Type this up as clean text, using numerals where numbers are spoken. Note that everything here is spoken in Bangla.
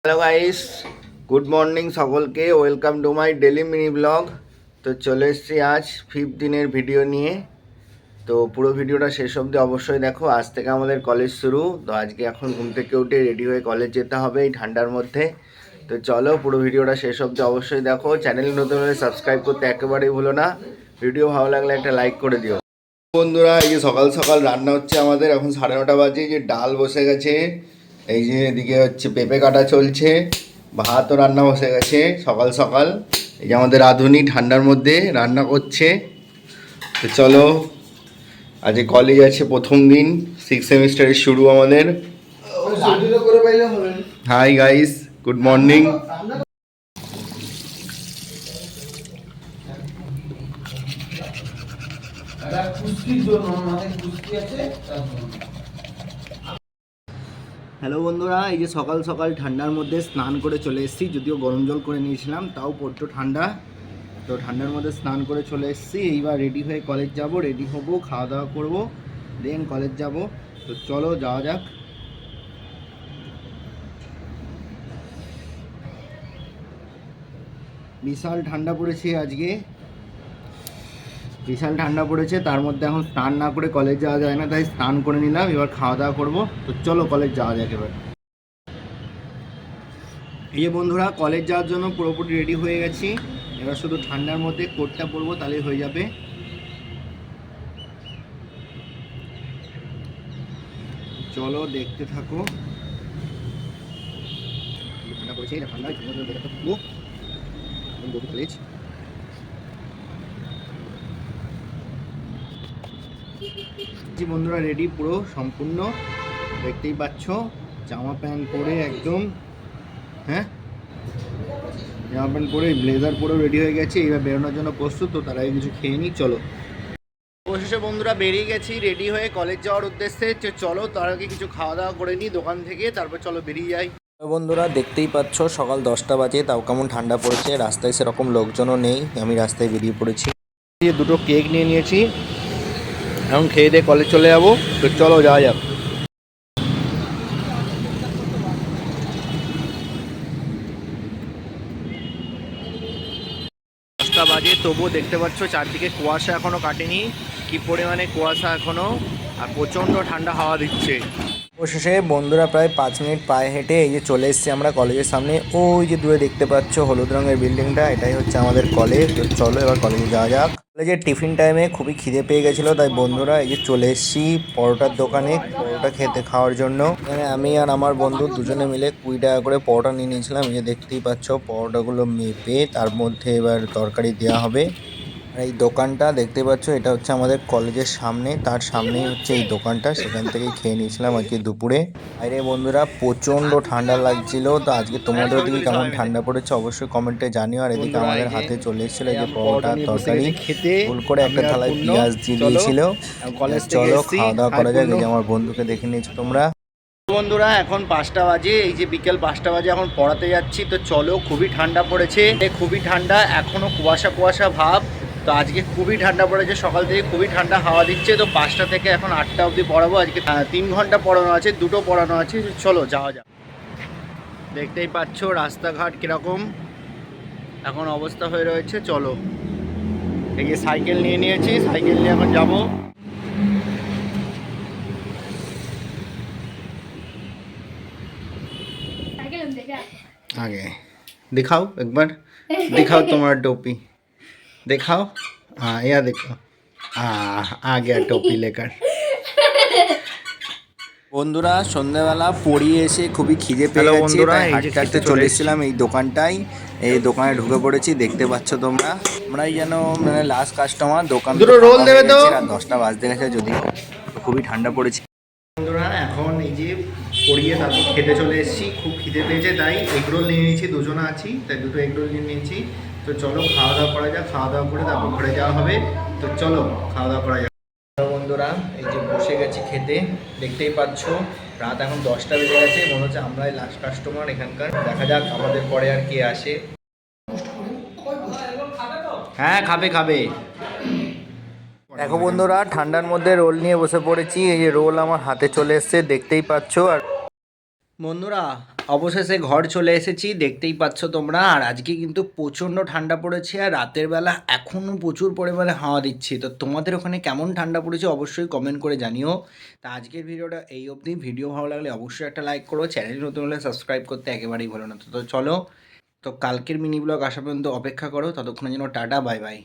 হ্যালো গাইস, গুড মর্নিং সকলকে। Welcome to my daily mini blog. তো চলে এসেছি আজ 5th দিনের ভিডিও নিয়ে। তো পুরো ভিডিওটা শেষ অবধি অবশ্যই দেখো। আজ থেকে আমাদের কলেজ শুরু। তো আজকে এখন ঘুম থেকে উঠে রেডি হয়ে কলেজ যেতে হবে এই ঠান্ডার মধ্যে। তো চলো পুরো ভিডিওটা শেষ অবধি অবশ্যই দেখো। চ্যানেল নতুন হলে সাবস্ক্রাইব করতে একেবারেই ভুলো না। ভিডিও ভালো লাগলে একটা লাইক করে দিও। বন্ধুরা, এই যে সকাল সকাল রান্না হচ্ছে আমাদের। এখন 9:30 বাজে। যে ডাল বসে গেছে, এই যে এদিকে হচ্ছে পেঁপে কাটা চলছে, ভাতও রান্না বসে গেছে সকাল সকাল। এই যে আমাদের রাঁধুনি ঠান্ডার মধ্যে রান্না করছে। তো চলো, আজকে কলেজ আছে, প্রথম দিন, 6th সেমিস্টারের শুরু আমাদের। Hi guys, good morning. Hello বন্ধুরা, এই যে সকাল সকাল ঠান্ডার মধ্যে স্নান করে চলে এসেছি। যদিও গরম জল করে নিয়েছিলাম, তাও পড়তো ঠান্ডা। তো ঠান্ডার মধ্যে স্নান করে চলে এসেছি। এইবার রেডি হয়ে কলেজ যাব। রেডি হব, খাওয়া দাওয়া করবো, দেন কলেজ যাব। তো চলো যাওয়া যাক। বিশাল ঠান্ডা পড়েছে আজকে, বিশাল ঠান্ডা পড়েছে। তার মধ্যে এখন স্নান না করে কলেজ যাওয়া যায় না, তাই স্নান করে নিলাম। এবার খাওয়া দাওয়া করবো। তো চলো কলেজ যাওয়া যাক এবার। এই যে বন্ধুরা, কলেজ যাওয়ার জন্য পুরোপুরি রেডি হয়ে গেছি। এবার শুধু ঠান্ডার মধ্যে কোটটা পরবো, তাহলেই হয়ে যাবে। চলো দেখতে থাকো। ঠান্ডা পড়েছে, এটা ঠান্ডা কলেজ। বন্ধুরা রেডি পুরো সম্পূর্ণ, দেখতেই পাচ্ছ। জামা প্যান্ট পরে একদম, হ্যাঁ, জামা প্যান্ট পরে ব্লেজার পরেও রেডি হয়ে গেছে। এবার বেরোনোর জন্য প্রস্তুত। তো তার আগে কিছু খেয়ে নিই, চলো। অবশেষে বন্ধুরা বেরিয়ে গেছি রেডি হয়ে কলেজ যাওয়ার উদ্দেশ্যে। চলো তার আগে কিছু খাওয়া দাওয়া করে নিই দোকান থেকে, তারপর চলো বেরিয়ে যাই। বন্ধুরা দেখতেই পাচ্ছ সকাল 10টা বাজে, তাও কেমন ঠান্ডা পড়েছে। রাস্তায় সেরকম লোকজনও নেই, আমি রাস্তায় বেরিয়ে পড়েছি। দুটো কেক নিয়ে নিয়েছি, এখন খেয়ে দিয়ে কলেজ চলে যাবো। তো চলো যাওয়া যাক। 10টা বাজে, তবুও দেখতে পাচ্ছ চারদিকে কুয়াশা এখনো কাটেনি। কি পরিমাণে কুয়াশা এখনো, আর প্রচণ্ড ঠান্ডা হাওয়া দিচ্ছে। অবশেষে বন্ধুরা প্রায় 5 মিনিট পায়ে হেঁটে এই যে চলে এসেছি আমরা কলেজের সামনে। ওই যে দূরে দেখতে পাচ্ছ হলুদ রঙের বিল্ডিংটা, এটাই হচ্ছে আমাদের কলেজ। তো চলো এবার কলেজে যাওয়া যাক। কলেজের টিফিন টাইমে খুবই খিদে পেয়ে গেছিলো, তাই বন্ধুরা এই যে চলে এসেছি পরোটার দোকানে পরোটা খাওয়ার জন্য। এখানে আমি আর আমার বন্ধু দুজনে মিলে 20 টাকা করে পরোটা নিয়ে নিয়েছিলাম। এই যে দেখতেই পাচ্ছ পরোটাগুলো মেপে তার মধ্যে এবার তরকারি দেওয়া হবে। আর এই দোকানটা দেখতে পাচ্ছ, এটা হচ্ছে আমাদের কলেজের সামনে, তার সামনেই হচ্ছে এই দোকানটা। সেখান থেকেই খেয়ে নিয়েছিলাম আজকে দুপুরে। আরে বন্ধুরা প্রচণ্ড ঠান্ডা লাগছিল। তো আজকে তোমাদের দিকে কেমন ঠান্ডা পড়েছে অবশ্যই কমেন্টে জানিও। আর এদিকে আমাদের হাতে চলে এসেছিলো এই যে পরোটা তরকারি, ভুল করে একটা থালায় পেঁয়াজ দিয়ে দিয়েছিল। চলো খাওয়া দাওয়া করা যাক। এই যে আমার বন্ধুকে দেখে নিয়েছো তোমরা। বন্ধুরা এখন 5টা বাজে, এই যে বিকেল 5টা বাজে, এখন পড়াতে যাচ্ছি। তো চলো, খুবই ঠান্ডা পড়েছে, খুবই ঠান্ডা, এখনো কুয়াশা কুয়াশা ভাব। তো আজকে খুবই ঠান্ডা পড়েছে, সকাল থেকে খুবই ঠান্ডা হাওয়া দিচ্ছে। তো 5টা থেকে এখন 8টা অবধি পড়াবো। আজকে 3 ঘন্টা পড়ানো আছে, 2টো পড়ানো আছে। চলো যাওয়া যাক। দেখতেই পাচ্ছ রাস্তাঘাট কিরকম এখন অবস্থা হয়ে রয়েছে। চলো, এই যে সাইকেল নিয়ে নিয়েছি, সাইকেল নিয়ে এখন যাবো। आगे दिखाओ एक बार, दिखाओ तुम्हारा टोपी दिखाओ। हाँ यह देखो, आ गया टोपी लेकर। বন্ধুরা সন্ধ্যাবেলা পড়িয়ে এসে খুবই খিদে পেয়ে গেছে, তাই হাঁটতে হাঁটতে চলে এসেছিলাম এই দোকানটায়। এই দোকানে ঢুকে পড়েছি, দেখতে পাচ্ছ তোমরা। আমরাই যেন মানে লাস্ট কাস্টমার। দোকান দুটো রোল দেবে তো। 10টা বাজতে গেছে, যদিও খুবই ঠান্ডা পড়েছে। বন্ধুরা এখন এই যে পড়িয়ে তারপর খেতে চলে এসেছি। খুব খিদে পেয়েছে, তাই এগরোল নিয়ে নিয়েছি। দুজনে আছি তাই দুটো এগরোল নিয়ে নিয়েছি। তো চলো খাওয়া দাওয়া করা যাক। খাওয়া দাওয়া করে তারপর ঘরে যাওয়া হবে। তো চলো খাওয়া দাওয়া করা যাক। বন্ধুরা এই যে বসে গেছি খেতে, দেখতেই পাচ্ছ রাত এখন 10টা বেজে গেছে। মনে হচ্ছে আমরাই লাস্ট কাস্টমার এখানকার। দেখা যাক আমাদের পরে আর কে আসে। হ্যাঁ খাবে খাবে। দেখো বন্ধুরা ঠান্ডার মধ্যে রোল নিয়ে বসে পড়েছি। এই যে রোল আমার হাতে চলে এসছে, দেখতেই পাচ্ছ। আর বন্ধুরা অবশেষে ঘর চলে এসেছি, দেখতেই পাচ্ছ তোমরা। আর আজকে কিন্তু প্রচণ্ড ঠান্ডা পড়েছে, আর রাতের বেলা এখনও প্রচুর পরিমাণে হাওয়া দিচ্ছে। তো তোমাদের ওখানে কেমন ঠান্ডা পড়েছে অবশ্যই কমেন্ট করে জানিও। তা আজকের ভিডিওটা এই অবধি। ভিডিও ভালো লাগলে অবশ্যই একটা লাইক করো, চ্যানেল নতুন হলে সাবস্ক্রাইব করতে একেবারেই ভুলো না। তো চলো, তো কালকের মিনি ব্লগ আসা পর্যন্ত অপেক্ষা করো। ততক্ষণের জন্য টাটা, বাই বাই।